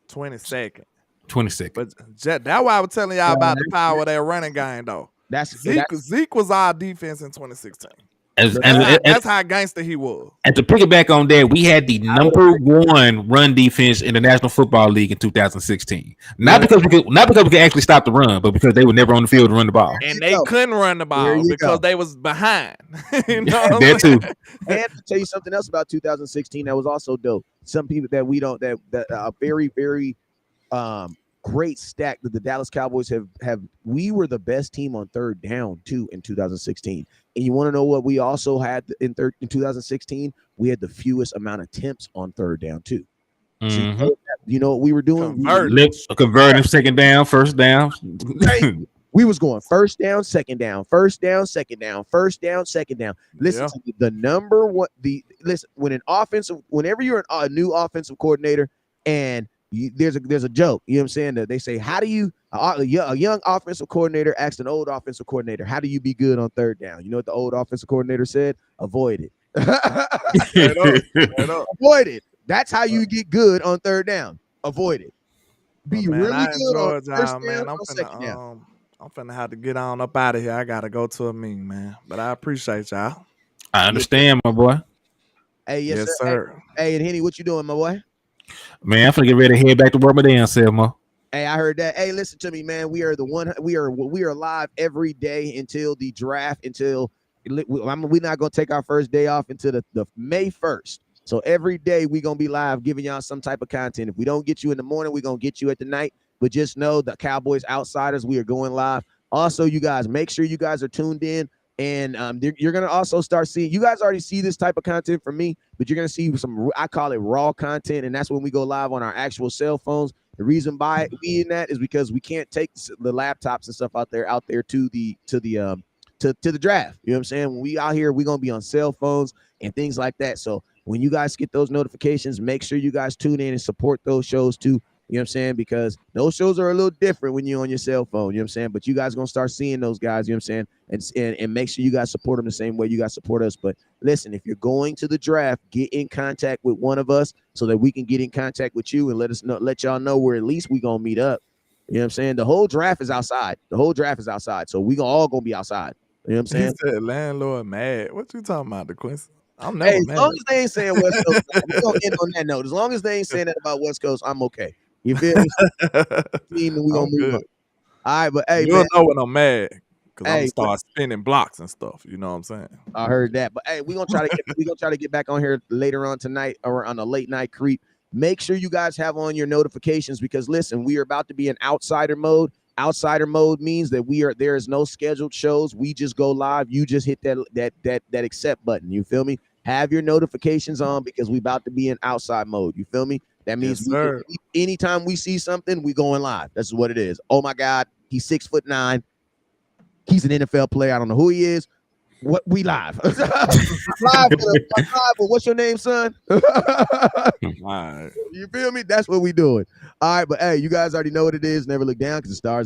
S2: 22nd.
S3: 22nd.
S2: But that's why I was telling y'all about the power of that running game, though. Zeke was our defense in 2016. That's how gangster he was.
S3: And to piggyback on that, we had the number 1 run defense in the National Football League in 2016. Not because we could actually stop the run, but because they were never on the field to run the ball.
S2: And they couldn't run the ball because they was behind. You know what
S3: That too.
S1: And to tell you something else about 2016 that was also dope. Some people that we don't that are very, very great stack that the Dallas Cowboys have. We were the best team on third down too in 2016. And you want to know what we also had in 2016? We had the fewest amount of attempts on third down too.
S3: Mm-hmm.
S1: So you know what we were doing?
S3: Converting second down, first down.
S1: We was going first down, second down, first down, second down, first down, second down. Listen, to the number one. Whenever you're a new offensive coordinator and there's a joke, you know what I'm saying? That they say, how do you a young offensive coordinator asked an old offensive coordinator, how do you be good on third down? You know what the old offensive coordinator said? Avoid it. Avoid it. That's how you get good on third down. Avoid it. Be really good on first down, on second down.
S2: I'm finna have to get on up out of here. I gotta go to a meeting, man. But I appreciate y'all.
S3: I understand, my boy.
S1: Hey, yes sir. Hey, and Henny, what you doing, my boy?
S3: Man, I'm finna get ready to head back to work my damn self, man.
S1: Hey, I heard that. Hey, listen to me, man. We are live every day until the draft. We're not gonna take our first day off until the May 1st. So every day we're gonna be live giving y'all some type of content. If we don't get you in the morning, we're gonna get you at the night. But just know the Cowboys Outsiders, we are going live. Also, you guys, make sure you guys are tuned in. And you're going to also start seeing, you guys already see this type of content from me, but you're going to see some, I call it raw content. And that's when we go live on our actual cell phones. The reason by being that is because we can't take the laptops and stuff out there to the draft. You know what I'm saying? When we out here, we're going to be on cell phones and things like that. So when you guys get those notifications, make sure you guys tune in and support those shows too. You know what I'm saying? Because those shows are a little different when you're on your cell phone. You know what I'm saying? But you guys are going to start seeing those guys. You know what I'm saying? And make sure you guys support them the same way you guys support us. But listen, if you're going to the draft, get in contact with one of us so that we can get in contact with you and let y'all know where at least we going to meet up. You know what I'm saying? The whole draft is outside. So we all going to be outside. You know what I'm saying?
S2: He said landlord mad. What you talking about, DeQuincy? I'm never mad.
S1: As long as they ain't saying West Coast, we're going to end on that note. As long as they ain't saying that about West Coast, I'm okay. You feel me? We gonna move on. All right, but hey,
S2: you'll know when I'm mad because I'm gonna start spinning blocks and stuff. You know what I'm saying?
S1: I heard that, but hey, we're gonna try to get back on here later on tonight or on a late night creep. Make sure you guys have on your notifications because listen, we are about to be in outsider mode. Outsider mode means that there is no scheduled shows. We just go live. You just hit that accept button. You feel me? Have your notifications on because we about to be in outside mode. You feel me? That means anytime we see something, we going live. That's what it is. Oh my God, he's 6'9". He's an NFL player. I don't know who he is. What we live? live with what's your name, son?
S2: All right.
S1: You feel me? That's what we doing. All right, but hey, you guys already know what it is. Never look down because the stars